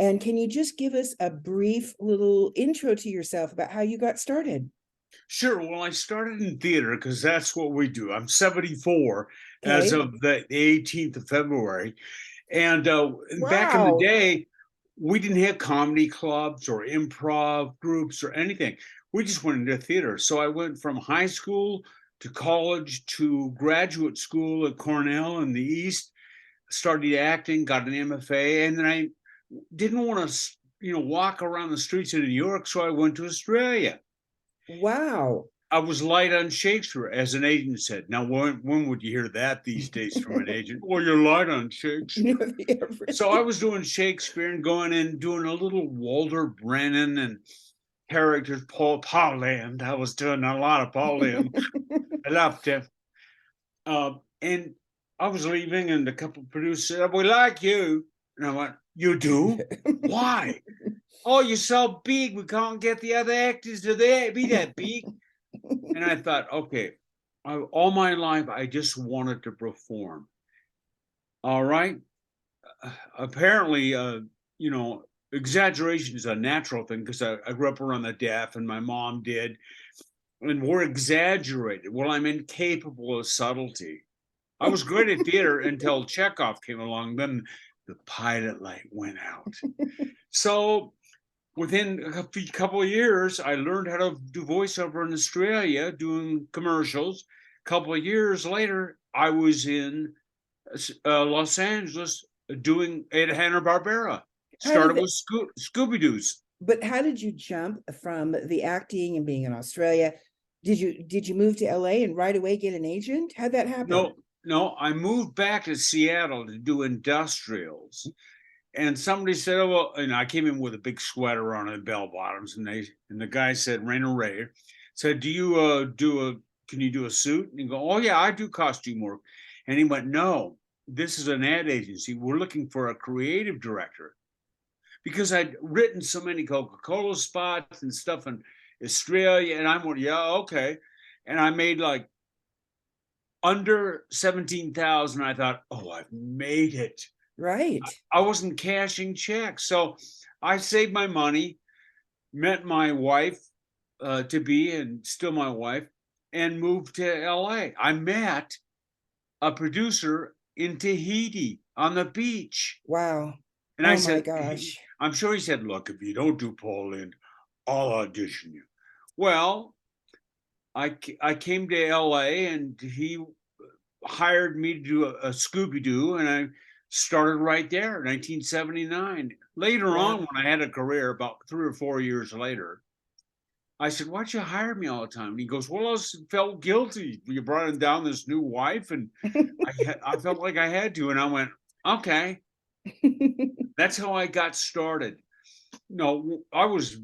And can you just give us a brief little intro to yourself about how you got started? Sure. Well, I started in theater because that's what we do. I'm 74 as Okay. of the 18th of February. And back in the Wow. day, we didn't have comedy clubs or improv groups or anything. We just went into theater. So I went from high school to college to graduate school at Cornell in the East, started acting, got an MFA, and then I didn't want to, walk around the streets of New York. So I went to Australia. Wow. I was light on Shakespeare, as an agent said. Now, when would you hear that these days from an agent? Well, you're light on Yeah, Shakespeare. So I really? was doing Shakespeare and going in doing a little Walter Brennan and characters, Paul Land. I was doing a lot of Paul Land. I loved it. And I was leaving, and a couple of producers said, "We like you." And I went, "You do? Why?" "Oh, you're so big. We can't get the other actors to be that big." And I thought, okay, all my life, I just wanted to perform. All right. Apparently, you know, exaggeration is a natural thing because I grew up around the deaf and my mom did. And we're exaggerated. Well, I'm incapable of subtlety. I was great at theater until Chekhov came along. Then the pilot light went out. So within couple of years, I learned how to do voiceover in Australia, doing commercials. A couple of years later, I was in Los Angeles doing at Hanna-Barbera. How did Started that, with Scooby-Doo's. but how did you jump from the acting and being in Australia? Did you move to LA and right away get an agent? How'd that happen? No, no, I moved back to Seattle to do industrials. And somebody said, "Oh, well," and I came in with a big sweater on and bell bottoms, and the guy said, Rainer Ray, said, "Do you can you do a suit?" And you go, "Oh yeah, I do costume work." And he went, "No, this is an ad agency. We're looking for a creative director." Because I'd written so many Coca-Cola spots and stuff in Australia, and I'm like, "Yeah, okay." And I made like under 17,000. I thought, "Oh, I've made it." Right. I wasn't cashing checks. So I saved my money, met my wife to be, and still my wife, and moved to LA. I met a producer in Tahiti on the beach. Wow. And I Oh my said, gosh. I'm sure he said, "Look, if you don't do Poland, I'll audition you." Well, I came to LA and he hired me to do a Scooby Doo, and I started right there, 1979. Later on, Wow. when I had a career, about 3 or 4 years later, I said, "Why'd you hire me all the time?" And he goes, "Well, felt guilty. You brought in down this new wife, and I felt like I had to." And I went, "Okay." That's how I got started. No, I was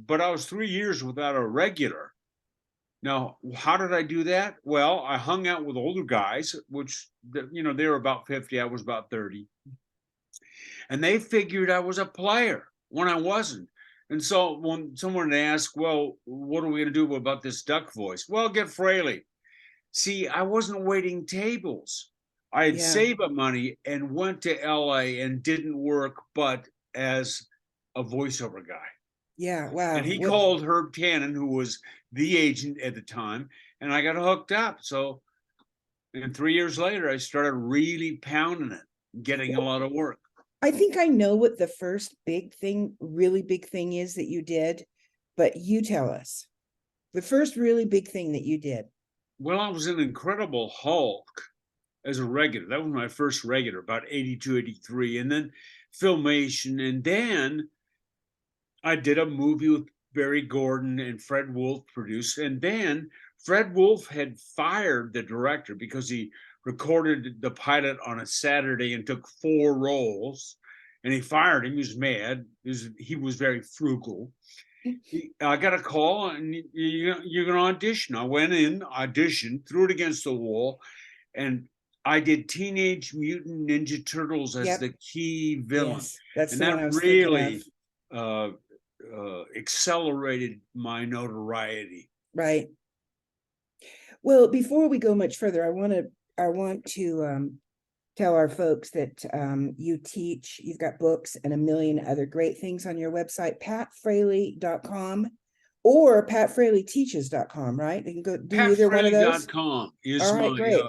3 years without a regular. Now, how did I do that? Well, I hung out with older guys, which, they were about 50, I was about 30, and they figured I was a player when I wasn't. And so when someone asked, "Well, what are we going to do about this duck voice?" "Well, get Fraley." See, I wasn't waiting tables. I had Yeah. saved up money and went to LA and didn't work but as a voiceover guy. Yeah. And Wow. he What? called Herb Tannen, who was the agent at the time, and I got hooked up. So, and 3 years later, I started really pounding it, getting a lot of work. I think I know what the first big thing, really big thing is that you did, but you tell us. The first really big thing that you did. Well, I was in Incredible Hulk as a regular. That was my first regular, about 82, 83. And then Filmation. And then I did a movie with Barry Gordon and Fred Wolf produced. And then Fred Wolf had fired the director because he recorded the pilot on a Saturday and took 4 rolls. And he fired him. He was mad. He was very frugal. I got a call, and you're going to audition. I went in, auditioned, threw it against the wall, and I did Teenage Mutant Ninja Turtles as Yep. the key villain. Yes. That's And the one that I was thinking of. really uh, accelerated my notoriety. Right. Well, before we go much further, I want to tell our folks that you teach, you've got books and a million other great things on your website, patfraley.com or patfraleyteaches.com, right? You can go do either one of those. PatFraley.com is All right, my, great.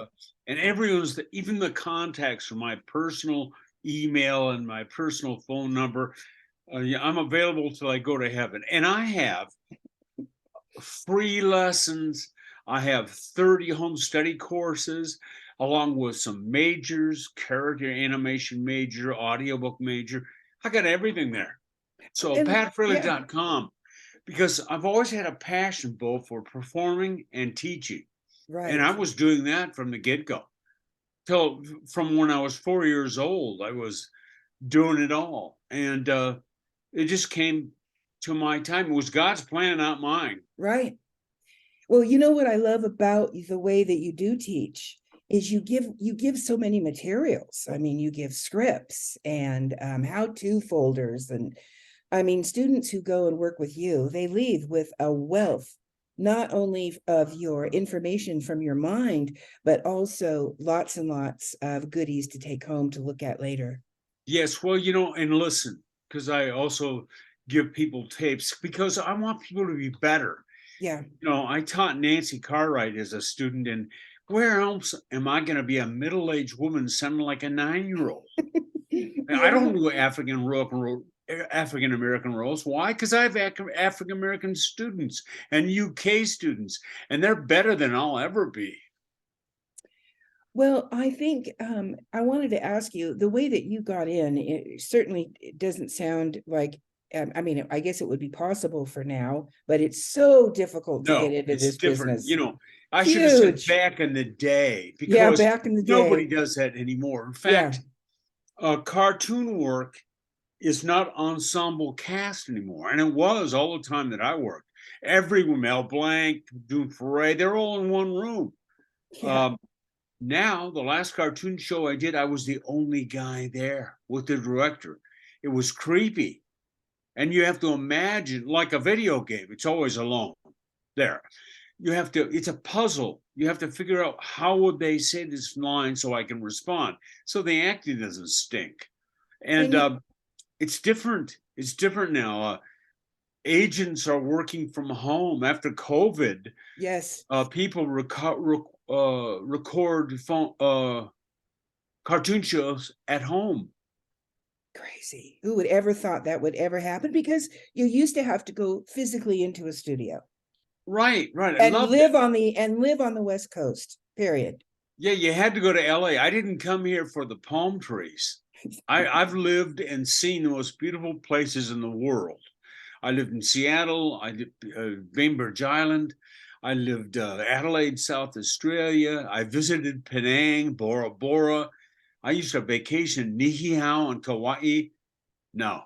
and everyone's, even the contacts for my personal email and my personal phone number. Yeah, I'm available till I go to heaven. And I have free lessons. I have 30 home study courses, along with some majors, character animation major, audiobook major. I got everything there. So And yeah, patfraley.com, because I've always had a passion both for performing and teaching. And I right. was doing that from the get-go. Till from when I was 4 years old, I was doing it all. And it just came to my time. It was God's plan, not mine. Right. Well, you know what I love about the way that you do teach is you give so many materials. I mean, you give scripts and how-to folders, and I mean, students who go and work with you, they leave with a wealth not only of your information from your mind, but also lots and lots of goodies to take home to look at later. Yes, well, and listen, because I also give people tapes because I want people to be better. Yeah. I taught Nancy Cartwright as a student, and where else am I going to be a middle-aged woman sounding like a 9-year-old? I Yeah. don't do African American roles. Why? Because I have African American students and UK students, and they're better than I'll ever be. Well, I think I wanted to ask you the way that you got in. It certainly doesn't sound like. I mean, I guess it would be possible for now, but it's so difficult to get No, into it's this different. business. I should have said Huge. back in the day, Yeah, because back in the nobody day. does that anymore. In Yeah. fact, cartoon work is not ensemble cast anymore. And it was all the time that I worked. Everyone, Mel Blanc, Doom Foray, they're all in one room. Yeah. Now, the last cartoon show I did, I was the only guy there with the director. It was creepy. And you have to imagine, like a video game, it's always alone there. It's a puzzle. You have to figure out how would they say this line so I can respond. So the acting doesn't stink. And And it's different. It's different now. Agents are working from home after COVID. yes, People record cartoon shows at home. crazy. Who would ever thought that would ever happen? Because you used to have to go physically into a studio Right, right. I and loved it. live on the West Coast, period. Yeah, you had to go to LA. I didn't come here for the palm trees. I've lived and seen the most beautiful places in the world. I lived in Seattle. I lived Bainbridge Island. I lived Adelaide, South Australia. I visited Penang, Bora Bora. I used to vacation in Niihau and Kauai. No,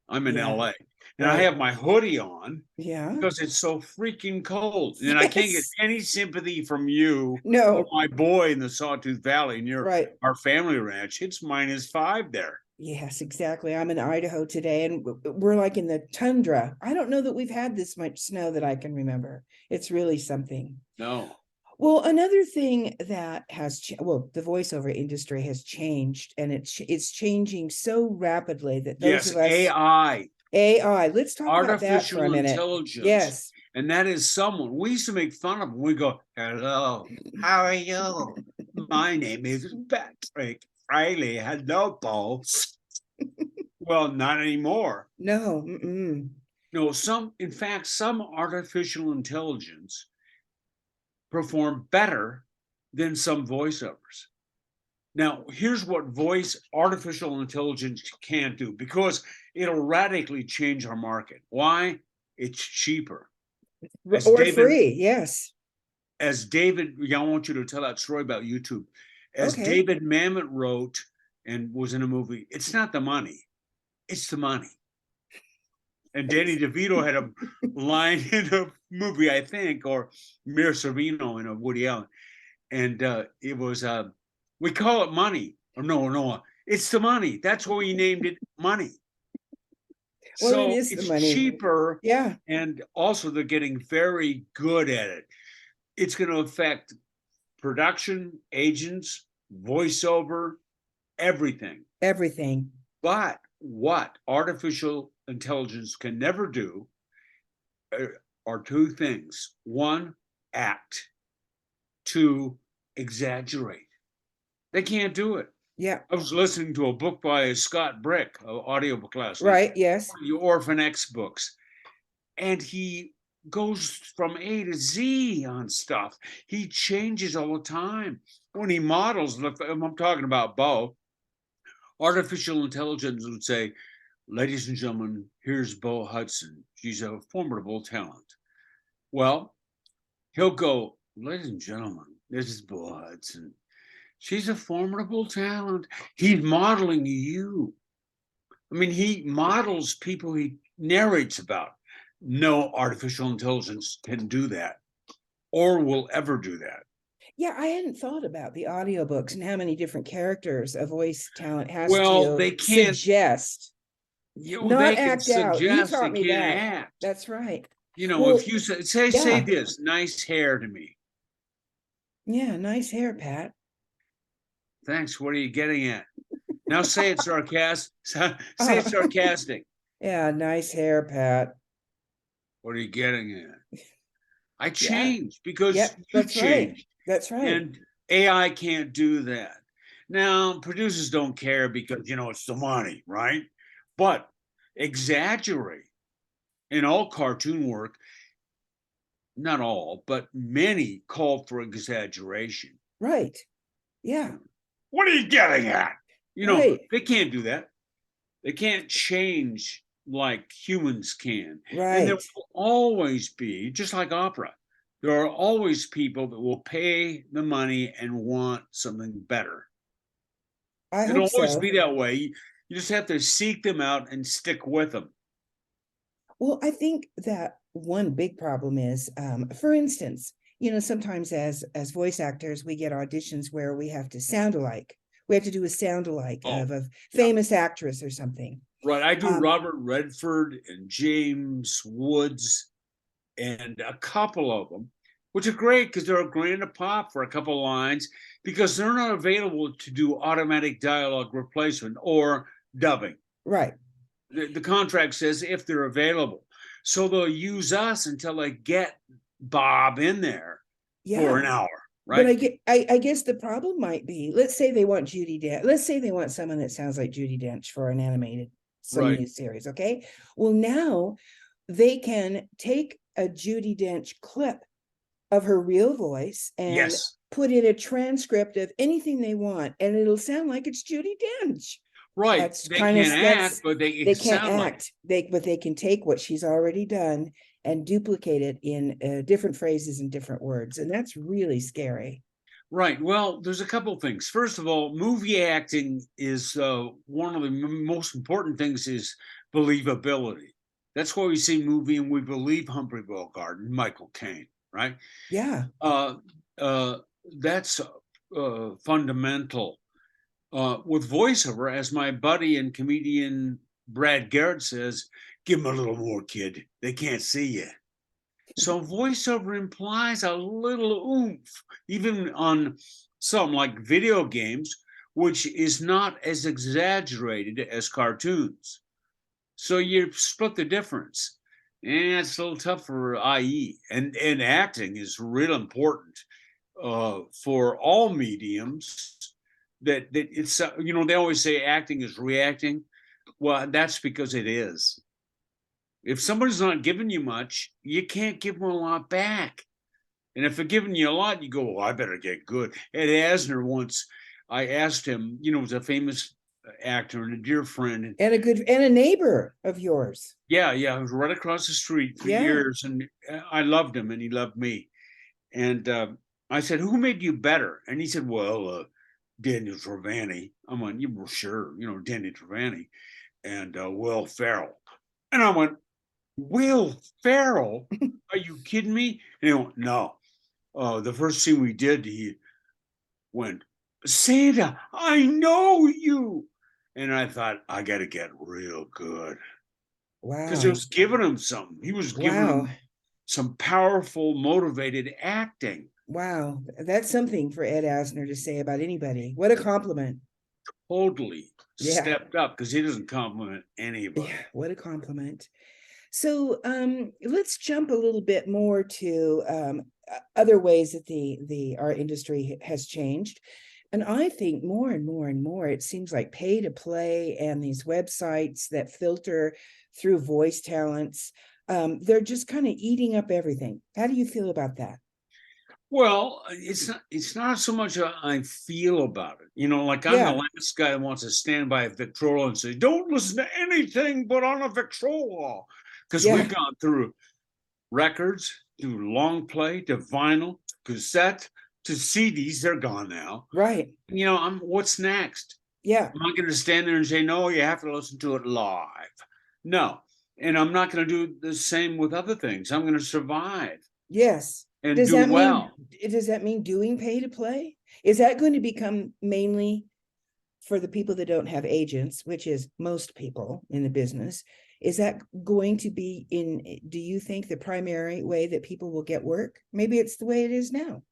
I'm in Yeah, LA. And I right. have my hoodie on Yeah. because it's so freaking cold. And I can't get Yes. any sympathy from you or No, my boy in the Sawtooth Valley near right. our family ranch. It's -5 there. Yes, exactly. I'm in Idaho today and we're like in the tundra. I don't know that we've had this much snow that I can remember. It's really something. No. Well, another thing that well, the voiceover industry has changed, and it's changing so rapidly that those Yes, of us AI, AI, let's talk about that for a artificial minute. intelligence. Yes. And that is someone we used to make fun of. We go, hello, how are you? My name is Patrick Fraley. Hello, Paul. Well, not anymore. No. Mm-mm. No, in fact, some artificial intelligence perform better than some voiceovers. Now, here's what artificial intelligence can't do, because it'll radically change our market. Why? It's cheaper. Or free. Yes. Yeah, I want you to tell that story about YouTube. As Okay. David Mamet wrote and was in a movie, it's not the money, it's the money. And Danny DeVito had a line in a movie, I think, or Mir Sorvino in a Woody Allen. And it was, we call it money. Or no, it's the money. That's why we named it money. Well, it So is the it's money. cheaper. Yeah. And also they're getting very good at it. It's going to affect production, agents, voiceover, everything. Everything. But what artificial intelligence can never do are two things. One, act. Two, exaggerate. They can't do it. Yeah. I was listening to a book by Scott Brick, an audiobook last night, Right. Yes. the Orphan X books, and he goes from A to Z on stuff. He changes all the time. When he models, I'm talking about Bo, artificial intelligence would say, ladies and gentlemen, here's Bo Hudson. She's a formidable talent. Well, he'll go, ladies and gentlemen, this is Bo Hudson. She's a formidable talent. He's modeling you. I mean, he models people he narrates about. No artificial intelligence can do that or will ever do that. Yeah, I hadn't thought about the audiobooks and how many different characters a voice talent has Well, to they can't, suggest, they not can act out. You suggest, they taught me can't that. act. That's right. You know, Well, if you say yeah. this, nice hair to me. Yeah, nice hair, Pat. Thanks. What are you getting at? Now say it sarcastic. Say it sarcastic. Yeah, nice hair, Pat. What are you getting at? I Yeah. changed because Yep, you that's right. changed. That's right. And AI can't do that. Now, producers don't care because, it's the money, right? But exaggerate. In all cartoon work, not all, but many call for exaggeration. Right. Yeah. What are you getting at? Right. They can't do that. They can't change like humans can. And there Right. will always be, just like opera, there are always people that will pay the money and want something better. I It'll hope always so. be that way. You just have to seek them out and stick with them. Well, I think that one big problem is, for instance, sometimes as voice actors, we get auditions where we have to sound alike. We have to do a sound alike of a famous actress or something. Right. I do Robert Redford and James Woods and a couple of them, which are great because they're a grand a pop for a couple lines because they're not available to do automatic dialogue replacement or dubbing. Right. The contract says if they're available. So they'll use us until they get Bob in there for an hour. Right. But I guess the problem might be, let's say they want Judi Dench. Let's say they want someone that sounds like Judi Dench for an animated new series. Okay. Well, now they can take a Judi Dench clip of her real voice and put in a transcript of anything they want, and it'll sound like it's Judi Dench. Right. That's they can't act, but they can't act. But they can take what she's already done and duplicate it in different phrases and different words. And that's really scary. Right. Well, there's a couple of things. First of all, movie acting is one of the most important things is believability. That's why we see movie and we believe Humphrey Bogart and Michael Caine, right? Yeah. That's fundamental. With voiceover, as my buddy and comedian Brad Garrett says, give them a little more, kid. They can't see you. So voiceover implies a little oomph, even on some like video games, which is not as exaggerated as cartoons. So you split the difference. And it's a little tough for IE. And acting is real important for all mediums. That it's, they always say acting is reacting. Well, that's because it is. If somebody's not giving you much, you can't give them a lot back. And if they're giving you a lot, you go, well, I better get good. Ed Asner once, I asked him, was a famous actor and a dear friend. And a neighbor of yours. Yeah. I was right across the street for years. And I loved him and he loved me. And I said, who made you better? And he said, well, Daniel Trevanny. I'm like, you were sure, Daniel Trevanny and Will Ferrell. And I went, Will Ferrell? Are you kidding me? And he went, no. The first scene we did, he went, Santa, I know you. And I thought, I got to get real good. Wow. Because it was giving him something. He was giving him some powerful, motivated acting. Wow. That's something for Ed Asner to say about anybody. What a compliment. totally Yeah. stepped up because he doesn't compliment anybody. Yeah, what a compliment. So let's jump a little bit more to other ways that the our industry has changed. And I think more and more and more, it seems like pay to play and these websites that filter through voice talents, they're just kind of eating up everything. How do you feel about that? Well, it's not so much I feel about it. You know, like I'm the Yeah, last guy that wants to stand by a Victrola and say, don't listen to anything but on a Victrola. Because yeah, we've gone through records, to long play, to vinyl, cassette, to CDs. They're gone now. right. You know, what's next? Yeah, I'm not going to stand there and say, no, you have to listen to it live. No. And I'm not going to do the same with other things. I'm going to survive yes. and Does do that mean well. does that mean doing pay to play? Is that going to become mainly for the people that don't have agents, which is most people in the business? Is that going to be do you think, the primary way that people will get work? Maybe it's the way it is now.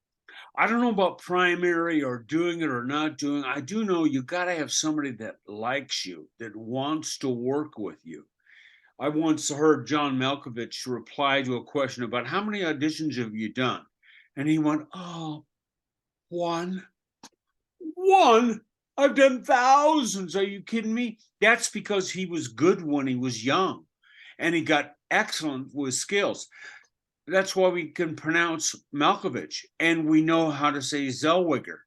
I don't know about primary or doing it or not doing. I do know you got to have somebody that likes you, that wants to work with you. I once heard John Malkovich reply to a question about how many auditions have you done? And he went, oh, one. One? I've done thousands. Are you kidding me? That's because he was good when he was young and he got excellent with skills. That's why we can pronounce Malkovich and we know how to say Zellweger.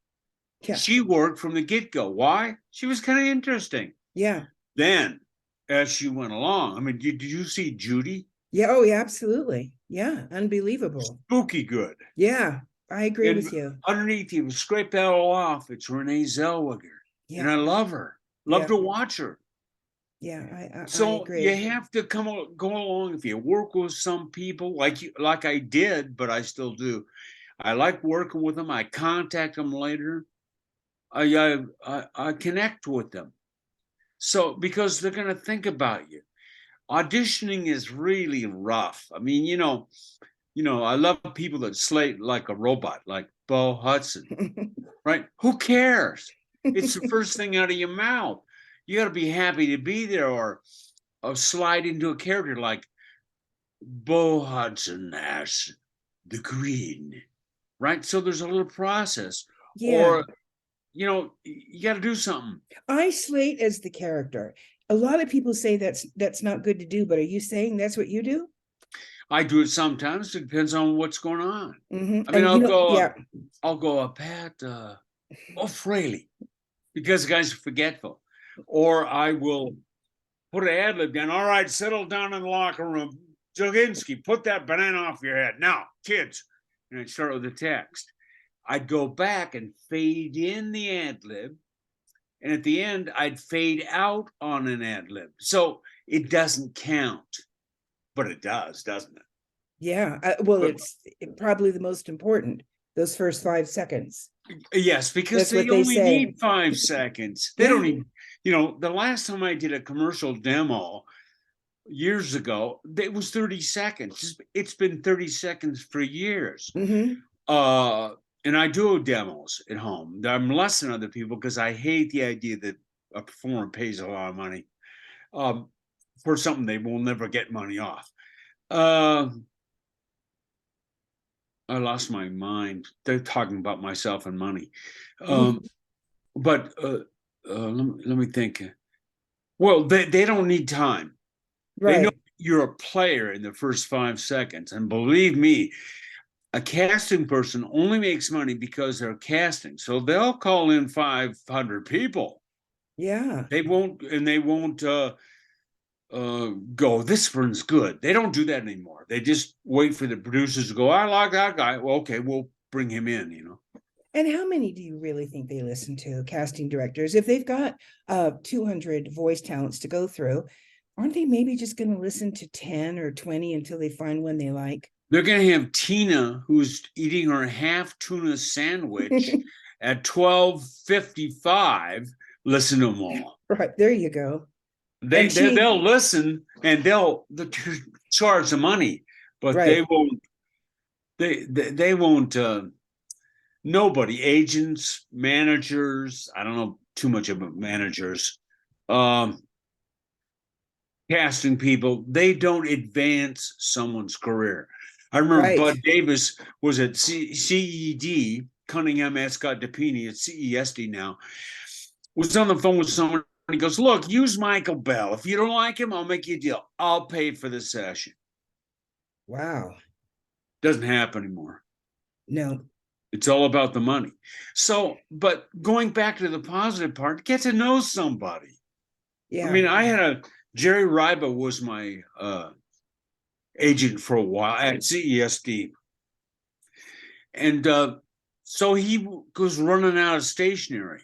Yeah, She worked from the get-go. Why? She was kind of interesting. yeah, Then, as she went along, I mean, did you see Judy? yeah. Oh, yeah, absolutely. Yeah, unbelievable. Spooky good. Yeah, I agree And with you. underneath, you scrape that all off. It's Renee Zellweger. And Yeah, I love her. Love yeah, to watch her. yeah. I So you agree. have to go along. If you work with some people, like I did, but I still do. I like working with them. I contact them later. I connect with them. So because they're going to think about you. Auditioning is really rough. I mean, I love people that slate like a robot, like Bo Hudson, right? Who cares? It's the first thing out of your mouth. You got to be happy to be there, or slide into a character like Bo Hudson as the Queen, right? So there's a little process, Yeah, or you got to do something. I slate as the character. A lot of people say that's not good to do, but are you saying that's what you do? I do it sometimes. It depends on what's going on. I mean, And yeah, I'll go up at Fraley, because the guy's forgetful, or I will put an ad lib down. All right, settle down in the locker room. Joginski, put that banana off your head now, kids. And I'd start with the text. I'd go back and fade in the ad lib, and at the end, I'd fade out on an ad lib. So it doesn't count, but it does, doesn't it? yeah. Well, But it's probably the most important, those first 5 seconds. yes, because That's they what they only say. need 5 seconds. They don't Yeah. need, the last time I did a commercial demo years ago, it was 30 seconds. It's been 30 seconds for years. Hmm. Uh, and I do demos at home. I'm less than other people because I hate the idea that a performer pays a lot of money for something they will never get money off. I lost my mind. They're talking about myself and money. But let me think. Well, they don't need time. They know Right. you're a player in the first 5 seconds. And believe me, a casting person only makes money because they're casting. So they'll call in 500 people. Yeah. They won't go, this one's good. They don't do that anymore. They just wait for the producers to go, I like that guy. Well, okay, we'll bring him in. And how many do you really think they listen to, casting directors? If they've got 200 voice talents to go through, aren't they maybe just going to listen to 10 or 20 until they find one they like? They're going to have Tina, who's eating her half tuna sandwich at 12:55. Listen to them all. Right. There you go. They And they'll listen and they'll charge the money, but right. they won't. Nobody, agents, managers, I don't know, too much about managers. Casting people, they don't advance someone's career. I remember Right. Bud Davis was at CED, Cunningham Ascot DePini at CESD now, was on the phone with someone. He goes, look, use Michael Bell. If you don't like him, I'll make you a deal. I'll pay for the session. Wow. Doesn't happen anymore. No. It's all about the money. So, but going back to the positive part, get to know somebody. Yeah. I mean, I had Jerry Ryba was my agent for a while at CESD. And so he was running out of stationery.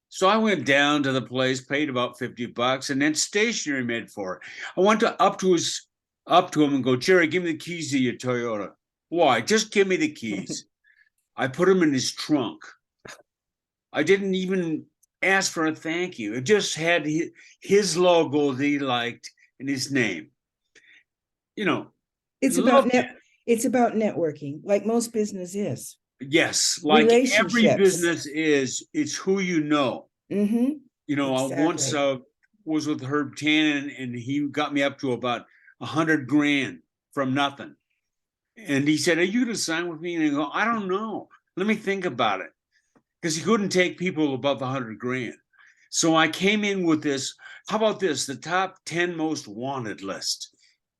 So I went down to the place, paid about $50, and then stationery made for it. I went up to him and go, Jerry, give me the keys to your Toyota. Why? Just give me the keys. I put them in his trunk. I didn't even ask for a thank you. It just had his logo that he liked and his name. You know, it's about networking, like most business is. Yes, like every Relationships. business is, it's who you know. Mm-hmm. You know, I once Exactly. was with Herb Tannen, and he got me up to about $100,000 from nothing. And he said, "Are you going to sign with me?" And I go, "I don't know. Let me think about it," because he couldn't take people above $100,000. So I came in with this. How about this? The top 10 most wanted list.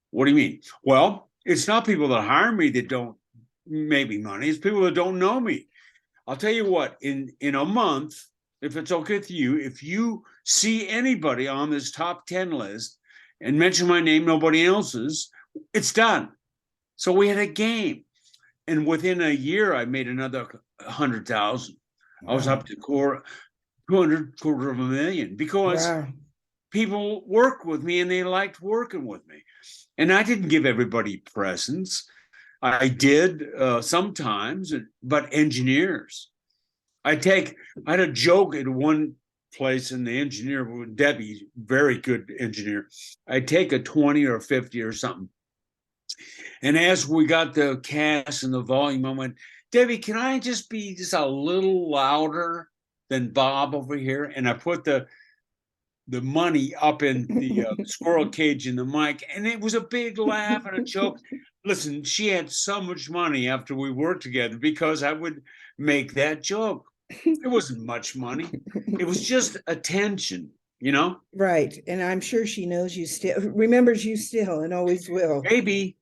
What do you mean? Well, it's not people that hire me that don't make me money. It's people that don't know me. I'll tell you what, in a month, if it's okay with you, if you see anybody on this top 10 list and mention my name, nobody else's, it's done. So we had a game. And within a year, I made another 100,000. I was Wow. up to 250,000 because Wow. people work with me and they liked working with me. And I didn't give everybody presents. I did sometimes, but engineers. I had a joke at one place, and the engineer, Debbie, very good engineer, I'd take a 20 or 50 or something. And as we got the cast and the volume, I went, Debbie, can I just be just a little louder than Bob over here? And I put the money up in the squirrel cage in the mic, and it was a big laugh and a joke. Listen, she had so much money after we worked together because I would make that joke. It wasn't much money. It was just attention, you know? Right. And I'm sure she knows you still, remembers you still, and always will. Maybe,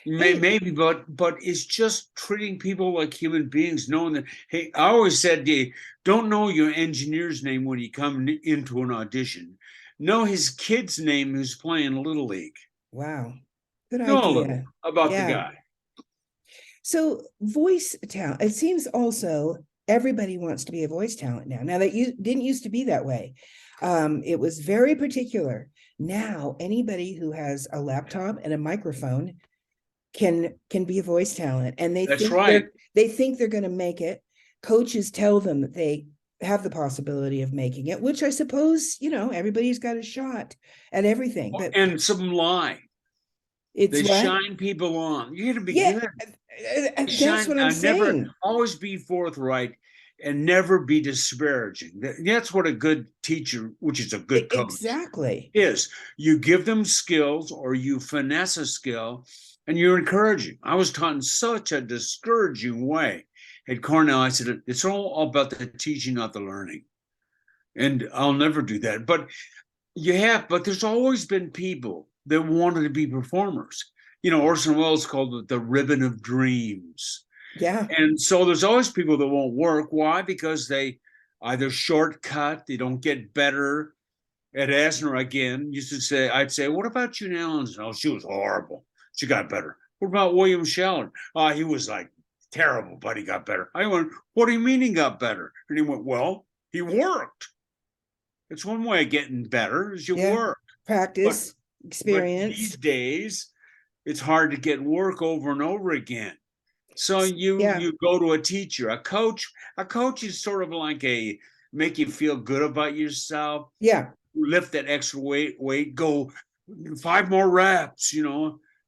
Hey, maybe, but it's just treating people like human beings, knowing that, hey, I always said, don't know your engineer's name when you come into an audition. Know his kid's name who's playing Little League. wow. Good Know a little idea. about the Yeah. guy. So voice talent, it seems also everybody wants to be a voice talent now. Now that you didn't used to be that way. It was very particular. Now anybody who has a laptop and a microphone can be a voice talent, and That's right. they think they're going to make it. Coaches tell them that they have the possibility of making it, which I suppose, everybody's got a shot at everything, but And some lie. it's They what? shine people on. You got to be Yeah, good. that's what I'm Never, saying. always be forthright and never be disparaging. That's what a good teacher, which is a good coach, Exactly. is. You give them skills, or you finesse a skill, and you're encouraging. I was taught in such a discouraging way at Cornell. I said, it's all about the teaching, not the learning. And I'll never do that. But there's always been people that wanted to be performers. Orson Welles called it the ribbon of dreams. Yeah. And so there's always people that won't work. Why? Because they either shortcut, they don't get better. At Asner, again, I'd say, what about June Allen? Oh, she was horrible. She got better. What about William Sheldon? Oh, he was like terrible, but he got better. I went, what do you mean he got better? And he went, well, he worked. It's one way of getting better is you work. Practice, But experience. these days, it's hard to get work over and over again. So you go to a teacher, a coach. A coach is sort of like make you feel good about yourself. Yeah. Lift that extra weight, go 5 more reps,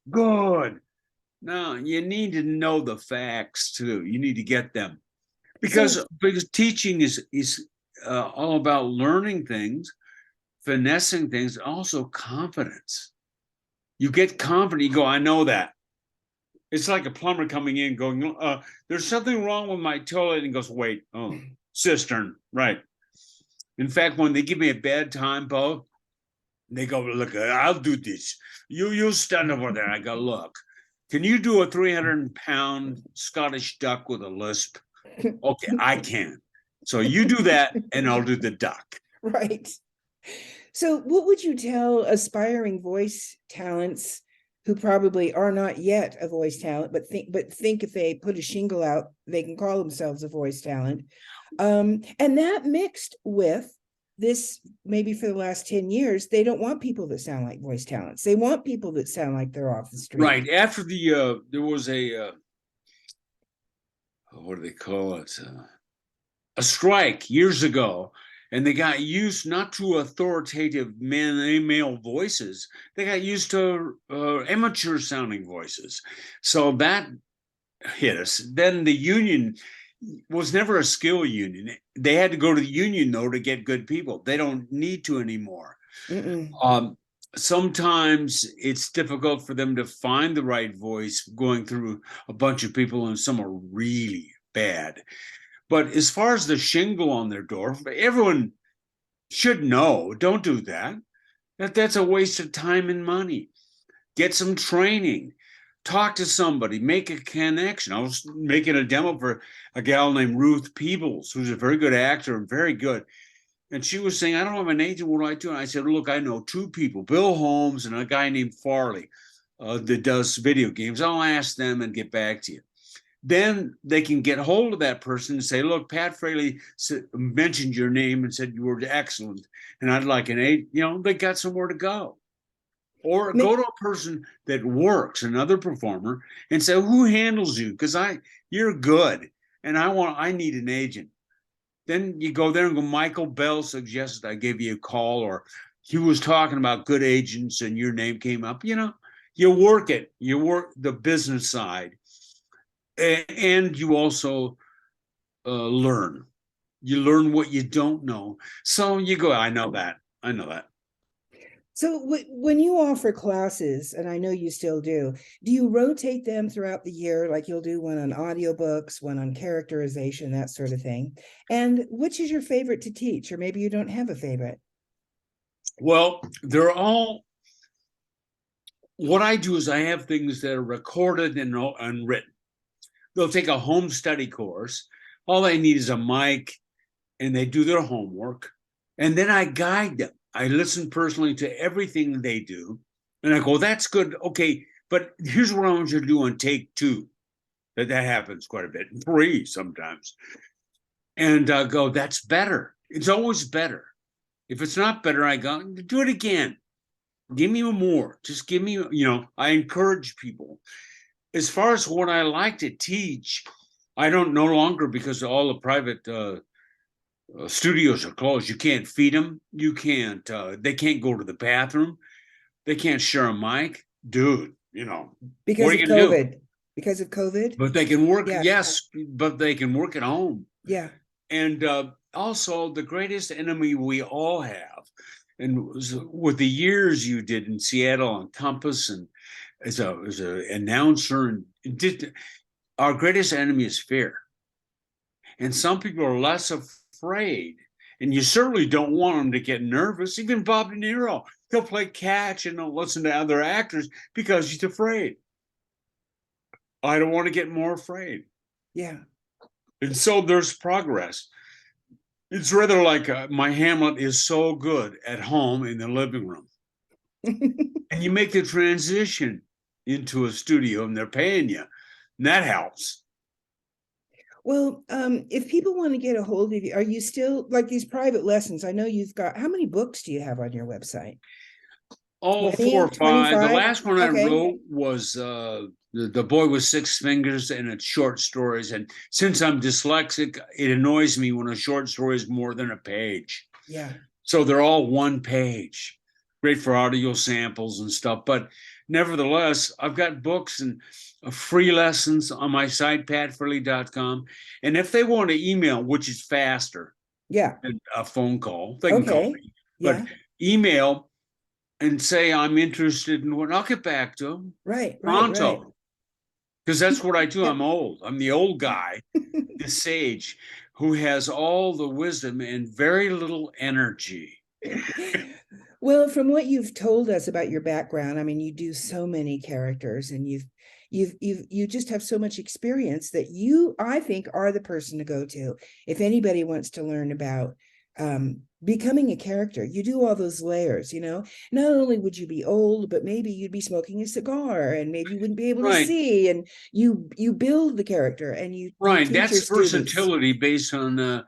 good. No, you need to know the facts too. You need to get them because teaching is all about learning things, finessing things, also confidence. You get confident, you go, I know that. It's like a plumber coming in going, there's something wrong with my toilet. And he goes, wait, cistern, right. In fact, when they give me a bad time, Bo, they go, look, I'll do this. You stand over there. I go, look, can you do a 300-pound Scottish duck with a lisp? Okay, I can. So you do that and I'll do the duck. Right. So what would you tell aspiring voice talents who probably are not yet a voice talent, but think if they put a shingle out, they can call themselves a voice talent? And that mixed with this, maybe for the last 10 years, they don't want people that sound like voice talents. They want people that sound like they're off the street. Right. After there was what do they call it? A strike years ago, and they got used not to authoritative male voices. They got used to amateur sounding voices. So that hit us. Then the union was never a skill union. They had to go to the union, though, to get good people. They don't need to anymore. Sometimes it's difficult for them to find the right voice going through a bunch of people, and some are really bad. But as far as the shingle on their door, everyone should know, don't do that. That's a waste of time and money. Get some training. Talk to somebody, make a connection. I was making a demo for a gal named Ruth Peebles, who's a very good actor and very good. And she was saying, I don't have an agent. What do I do? And I said, look, I know two people, Bill Holmes and a guy named Fraley that does video games. I'll ask them and get back to you. Then they can get hold of that person and say, look, Pat Fraley mentioned your name and said you were excellent, and I'd like an agent. They got somewhere to go. Or go to a person that works, another performer, and say, who handles you? Because you're good, and I need an agent. Then you go there and go, Michael Bell suggested I give you a call, or he was talking about good agents and your name came up. You work it. You work the business side. And you also learn. You learn what you don't know. So you go, I know that. So when you offer classes, and I know you still do you rotate them throughout the year? Like you'll do one on audiobooks, one on characterization, that sort of thing. And which is your favorite to teach? Or maybe you don't have a favorite. Well, they're all, what I do is I have things that are recorded and unwritten. They'll take a home study course. All they need is a mic, and they do their homework. And then I guide them. I listen personally to everything they do. And I go, that's good. Okay, but here's what I want you to do on take 2. That happens quite a bit. 3 sometimes. And go, that's better. It's always better. If it's not better, I go, do it again. Give me more. Just give me, I encourage people. As far as what I like to teach, I don't no longer, because all the private studios are closed. You can't feed them. You can't. They can't go to the bathroom. They can't share a mic, dude. Because of COVID. Do? Because of COVID. But they can work. Yeah. Yes, but they can work at home. Yeah. And also, the greatest enemy we all have, and with the years you did in Seattle on Compass and as an announcer, and our greatest enemy is fear. And some people are less afraid, and you certainly don't want them to get nervous. Even Bob De Niro, he'll play catch and don't listen to other actors because he's afraid. I don't want to get more afraid. Yeah. And so there's progress. It's rather like my Hamlet is so good at home in the living room. And you make the transition into a studio and they're paying you. And that helps. Well, if people want to get a hold of you, are you still like these private lessons? I know you've got, how many books do you have on your website? Oh, 20, 4 or 5. 25? The last one Okay. I wrote was The Boy with 6 Fingers, and it's short stories. And since I'm dyslexic, it annoys me when a short story is more than a page. Yeah. So they're all 1 page. Great for audio samples and stuff. But nevertheless, I've got books and free lessons on my site, patfraley.com. And if they want to email, which is faster, Yeah. and a phone call. They can call Okay. me, but Yeah. email and say I'm interested in what. I'll get back to them Right. Right. Right. pronto, because that's what I do. Yep. I'm old. I'm the old guy, the sage, who has all the wisdom and very little energy. Well, from what you've told us about your background, I mean, you do so many characters and you just have so much experience that you, I think, are the person to go to if anybody wants to learn about becoming a character. You do all those layers, you know. Not only would you be old, but maybe you'd be smoking a cigar and maybe you wouldn't be able to Right, see, and you build the character and you right. teach your That's students. versatility based on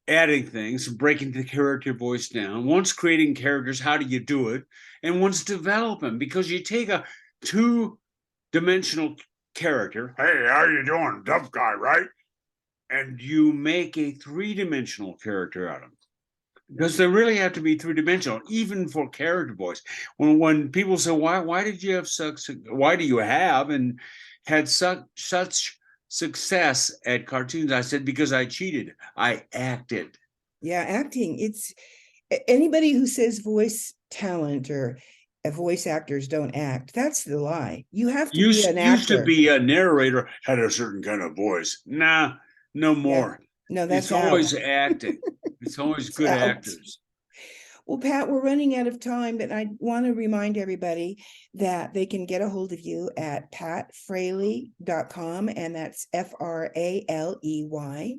adding things, breaking the character voice down. Once creating characters, how do you do it? And once develop them, because you take a two-dimensional character, hey, how you doing, tough guy, right? And you make a three-dimensional character out of them. Because they really have to be three-dimensional, even for character voice. When people say, why did you have such, why do you have and had such success at cartoons? I said, because I cheated. I acted. Yeah, acting. It's anybody who says voice talent or voice actors don't act, that's the lie. You have to be an Used to actor. be a narrator, had a certain kind of voice. Nah, no Yeah. more. No, It's that's out. always acting. It's always It's good out. actors. Well, Pat, we're running out of time, but I want to remind everybody that they can get a hold of you at patfraley.com, and that's Fraley,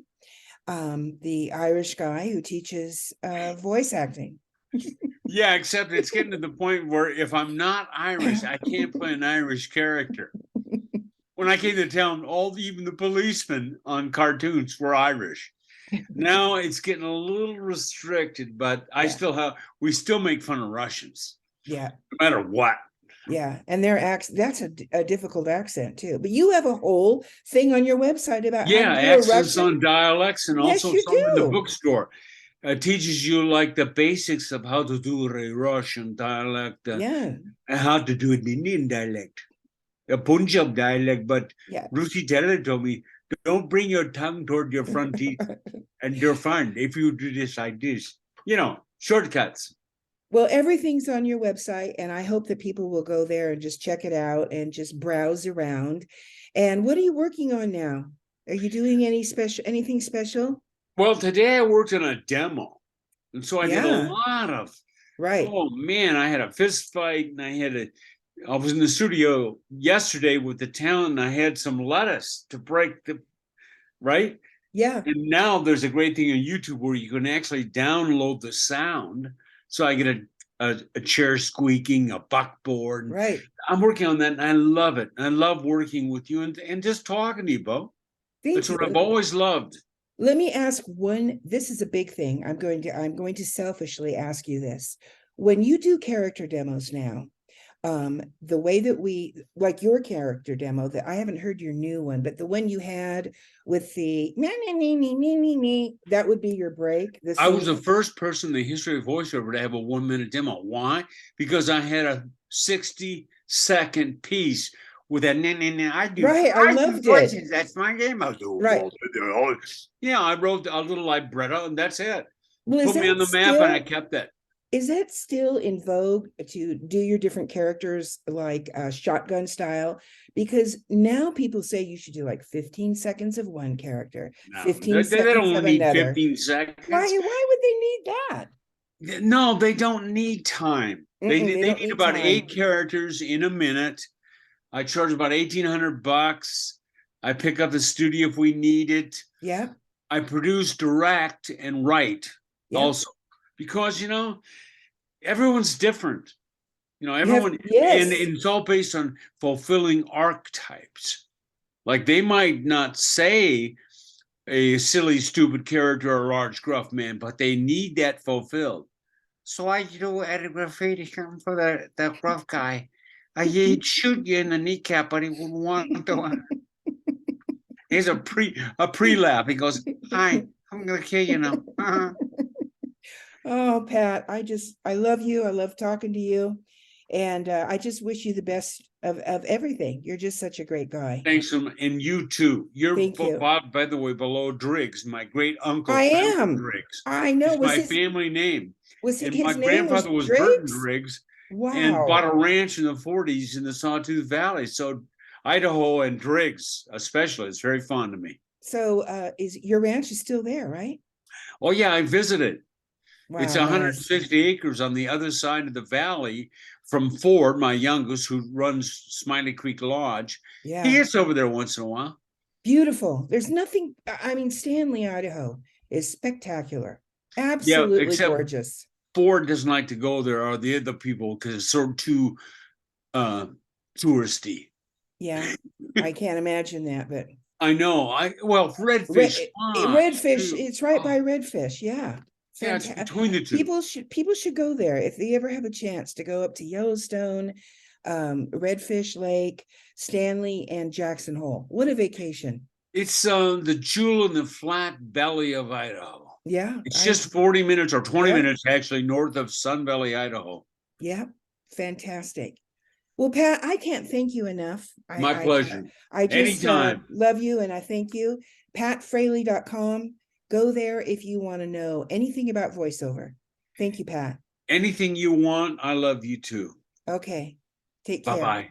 the Irish guy who teaches voice acting. Yeah, except it's getting to the point where if I'm not Irish, I can't play an Irish character. When I came to town, even the policemen on cartoons were Irish. Now it's getting a little restricted, but Yeah, we still make fun of Russians, yeah. no matter what. Yeah, and their accent, that's a difficult accent too. But you have a whole thing on your website about how to Yeah, do a accents Russian. on dialects, and Yes, also you some in the do. bookstore. Teaches you like the basics of how to do a Russian dialect, Yeah, and how to do an Indian dialect, a Punjab dialect. But yeah. Rusi Teller told me, don't bring your tongue toward your front teeth, and you're fine if you do this like this. Shortcuts. Well, everything's on your website, and I hope that people will go there and just check it out and just browse around. And what are you working on now? Are you doing anything special? Well, today I worked on a demo, and so I did a Yeah, lot of. right. Oh man, I had a fist fight, and I was in the studio yesterday with the talent, and I had some lettuce to break the right. Yeah, And now there's a great thing on YouTube where you can actually download the sound. So I get a chair squeaking, a buckboard. And right. I'm working on that, and I love it. I love working with you and just talking to you, Bo. Thank That's what I've you. always loved. Let me ask one, this is a big thing. I'm going to selfishly ask you this. When you do character demos now, the way that we like your character demo, that I haven't heard your new one, but the one you had with the that would be your break, the I was the scene. first person in the history of voiceover to have a 1 minute demo. Why? Because I had a 60-second piece with that. Right, I I do loved it. voices. That's my game. I do. Right. Yeah, I wrote a little libretto, and that's it. Well, Put me on the map, and I kept that. is that still in vogue to do your different characters like shotgun style? Because now people say you should do like 15 seconds of one character, No, 15 they seconds don't of need another. 15 seconds. Why would they need that? No, they don't need time. They They don't need need about time. 8 characters in a minute. I charge about $1,800. I pick up the studio if we need it. Yeah, I produce, direct, and write yeah. also, because everyone's different. You have, Everyone, and yes. it's all based on fulfilling archetypes. Like they might not say a silly, stupid character or a large, gruff man, but they need that fulfilled. So I do Eddie graffiti something for the gruff guy. He'd shoot you in the kneecap, but he wouldn't want to. Here's a pre-laugh. He goes, "Hi, I'm gonna kill you now." Oh, Pat, I love you. I love talking to you. And I just wish you the best of everything. You're just such a great guy. Thanks, and you too. You're, Thank you. by the way, below Driggs, my great uncle I Franklin am. Driggs. I know. It's my family name. And my His name was grandfather was Burton Driggs? Driggs and bought Wow. a ranch in the 40s in the Sawtooth Valley. So Idaho and Driggs, especially, it's very fond of me. So is your ranch is still there, right? Oh yeah, I visited. It's Wow, nice. 160 acres on the other side of the valley from Ford, my youngest, who runs Smiley Creek Lodge. Yeah. He gets over there once in a while. Beautiful. There's nothing, I mean, Stanley, Idaho is spectacular. Yeah, Absolutely except gorgeous. Ford doesn't like to go there, or the other people, because it's sort of too touristy. Yeah, I can't imagine that, but I know. Redfish. Redfish, too. it's right Oh, by Redfish. Yeah. yeah, it's between the two. People should go there if they ever have a chance to go up to Yellowstone, Redfish Lake, Stanley, and Jackson Hole. What a vacation. It's the jewel in the flat belly of Idaho. Yeah. It's just 40 minutes or 20 Yeah. minutes actually north of Sun Valley, Idaho. Yeah. Fantastic. Well, Pat, I can't thank you enough. My pleasure. I just Anytime. love you and I thank you. PatFraley.com. Go there if you want to know anything about voiceover. Thank you, Pat. Anything you want, I love you too. Okay. Take care. Bye-bye.